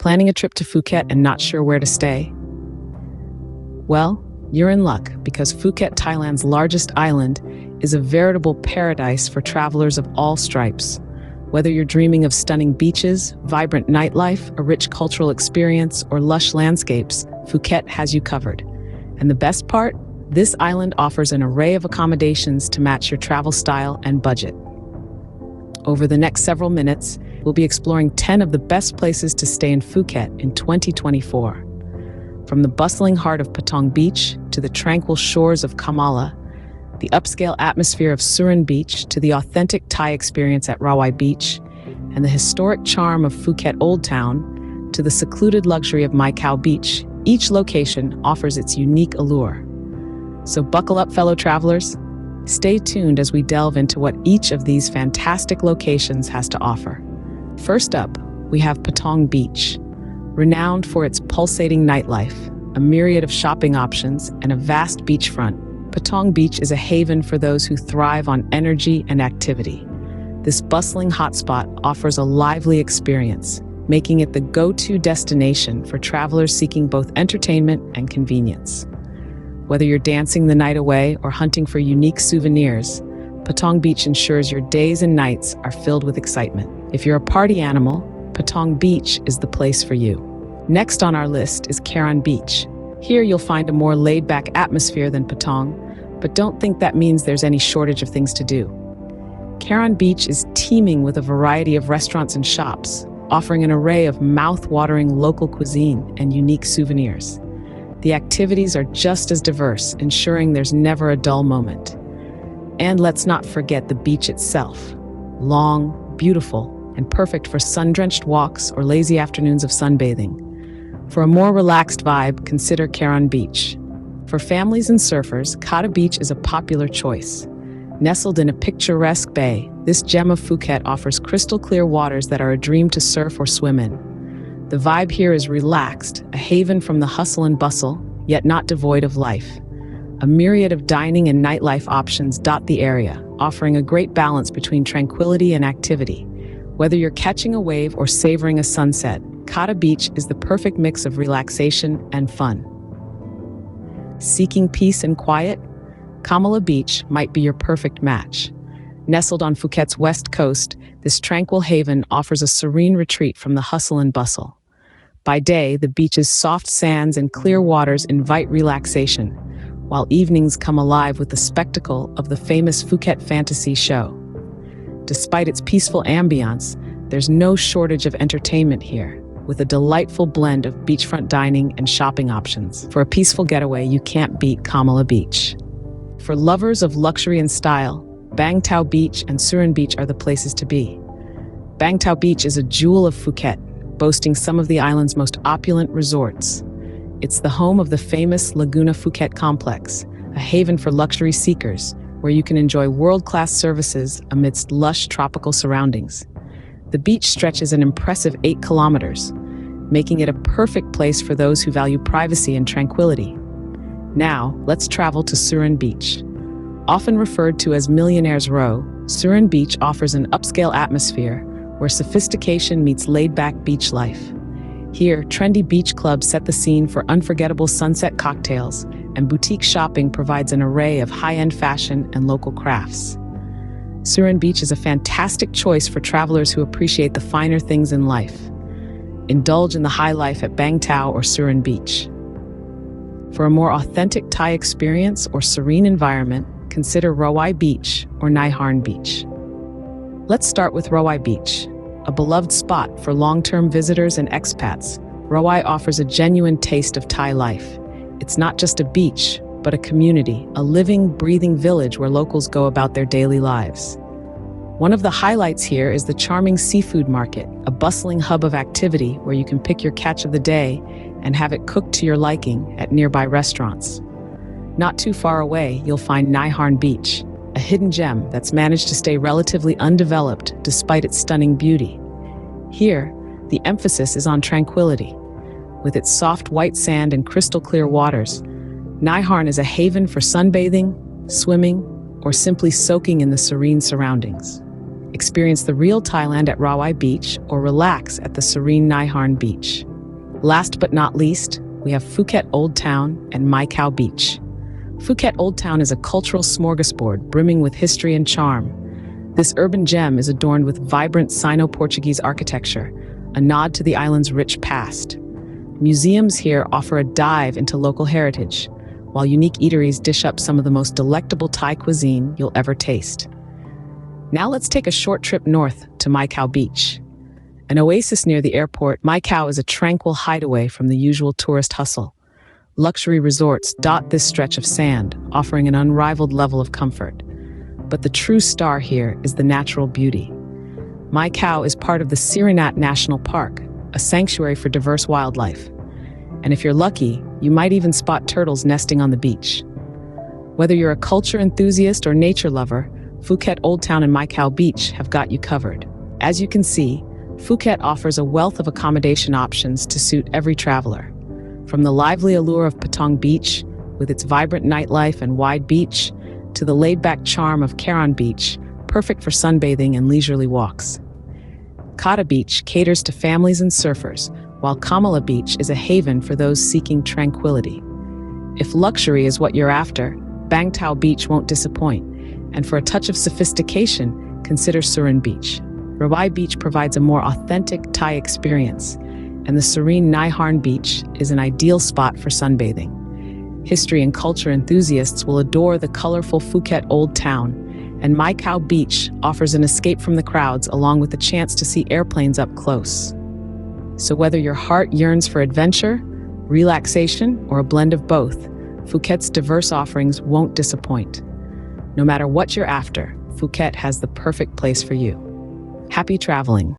Planning a trip to Phuket and not sure where to stay? Well, you're in luck because Phuket, Thailand's largest island, is a veritable paradise for travelers of all stripes. Whether you're dreaming of stunning beaches, vibrant nightlife, a rich cultural experience, or lush landscapes, Phuket has you covered. And the best part? This island offers an array of accommodations to match your travel style and budget. Over the next several minutes, we'll be exploring 10 of the best places to stay in Phuket in 2024. From the bustling heart of Patong Beach to the tranquil shores of Kamala, the upscale atmosphere of Surin Beach to the authentic Thai experience at Rawai Beach, and the historic charm of Phuket Old Town to the secluded luxury of Khao Beach, each location offers its unique allure. So buckle up, fellow travelers. Stay tuned as we delve into what each of these fantastic locations has to offer. First up, we have Patong Beach. Renowned for its pulsating nightlife, a myriad of shopping options, and a vast beachfront, Patong Beach is a haven for those who thrive on energy and activity. This bustling hotspot offers a lively experience, making it the go-to destination for travelers seeking both entertainment and convenience. Whether you're dancing the night away or hunting for unique souvenirs, Patong Beach ensures your days and nights are filled with excitement. If you're a party animal, Patong Beach is the place for you. Next on our list is Karon Beach. Here you'll find a more laid-back atmosphere than Patong, but don't think that means there's any shortage of things to do. Karon Beach is teeming with a variety of restaurants and shops, offering an array of mouth-watering local cuisine and unique souvenirs. The activities are just as diverse, ensuring there's never a dull moment. And let's not forget the beach itself. Long, beautiful, and perfect for sun-drenched walks or lazy afternoons of sunbathing. For a more relaxed vibe, consider Karon Beach. For families and surfers, Kata Beach is a popular choice. Nestled in a picturesque bay, this gem of Phuket offers crystal-clear waters that are a dream to surf or swim in. The vibe here is relaxed, a haven from the hustle and bustle, yet not devoid of life. A myriad of dining and nightlife options dot the area, offering a great balance between tranquility and activity. Whether you're catching a wave or savoring a sunset, Kata Beach is the perfect mix of relaxation and fun. Seeking peace and quiet? Kamala Beach might be your perfect match. Nestled on Phuket's west coast, this tranquil haven offers a serene retreat from the hustle and bustle. By day, the beach's soft sands and clear waters invite relaxation, while evenings come alive with the spectacle of the famous Phuket Fantasy Show. Despite its peaceful ambiance, there's no shortage of entertainment here, with a delightful blend of beachfront dining and shopping options. For a peaceful getaway, you can't beat Kamala Beach. For lovers of luxury and style, Bang Tao Beach and Surin Beach are the places to be. Bang Tao Beach is a jewel of Phuket, boasting some of the island's most opulent resorts. It's the home of the famous Laguna Phuket complex, a haven for luxury seekers, where you can enjoy world-class services amidst lush tropical surroundings. The beach stretches an impressive 8 kilometers, making it a perfect place for those who value privacy and tranquility. Now, let's travel to Surin Beach. Often referred to as Millionaire's Row, Surin Beach offers an upscale atmosphere where sophistication meets laid-back beach life. Here, trendy beach clubs set the scene for unforgettable sunset cocktails, and boutique shopping provides an array of high-end fashion and local crafts. Surin Beach is a fantastic choice for travelers who appreciate the finer things in life. Indulge in the high life at Bang Tao or Surin Beach. For a more authentic Thai experience or serene environment, consider Rawai Beach or Harn Beach. Let's start with Rawai Beach. A beloved spot for long-term visitors and expats, Rawai offers a genuine taste of Thai life. It's not just a beach, but a community, a living, breathing village where locals go about their daily lives. One of the highlights here is the charming seafood market, a bustling hub of activity where you can pick your catch of the day and have it cooked to your liking at nearby restaurants. Not too far away, you'll find Harn Beach, a hidden gem that's managed to stay relatively undeveloped despite its stunning beauty. Here, the emphasis is on tranquility. With its soft white sand and crystal clear waters, Harn is a haven for sunbathing, swimming, or simply soaking in the serene surroundings. Experience the real Thailand at Rawai Beach or relax at the serene Harn Beach. Last but not least, we have Phuket Old Town and Khao Beach. Phuket Old Town is a cultural smorgasbord brimming with history and charm. This urban gem is adorned with vibrant Sino-Portuguese architecture, a nod to the island's rich past. Museums here offer a dive into local heritage, while unique eateries dish up some of the most delectable Thai cuisine you'll ever taste. Now let's take a short trip north to Khao Beach. An oasis near the airport, Khao is a tranquil hideaway from the usual tourist hustle. Luxury resorts dot this stretch of sand, offering an unrivaled level of comfort. But the true star here is the natural beauty. Khao is part of the Surin National Park, a sanctuary for diverse wildlife. And if you're lucky, you might even spot turtles nesting on the beach. Whether you're a culture enthusiast or nature lover, Phuket Old Town and Khao Beach have got you covered. As you can see, Phuket offers a wealth of accommodation options to suit every traveler. From the lively allure of Patong Beach, with its vibrant nightlife and wide beach, to the laid-back charm of Karon Beach, perfect for sunbathing and leisurely walks. Kata Beach caters to families and surfers, while Kamala Beach is a haven for those seeking tranquility. If luxury is what you're after, Patong Beach won't disappoint. And for a touch of sophistication, consider Surin Beach. Rawai Beach provides a more authentic Thai experience, and the serene Harn Beach is an ideal spot for sunbathing. History and culture enthusiasts will adore the colorful Phuket Old Town, and Khao Beach offers an escape from the crowds along with the chance to see airplanes up close. So whether your heart yearns for adventure, relaxation, or a blend of both, Phuket's diverse offerings won't disappoint. No matter what you're after, Phuket has the perfect place for you. Happy traveling!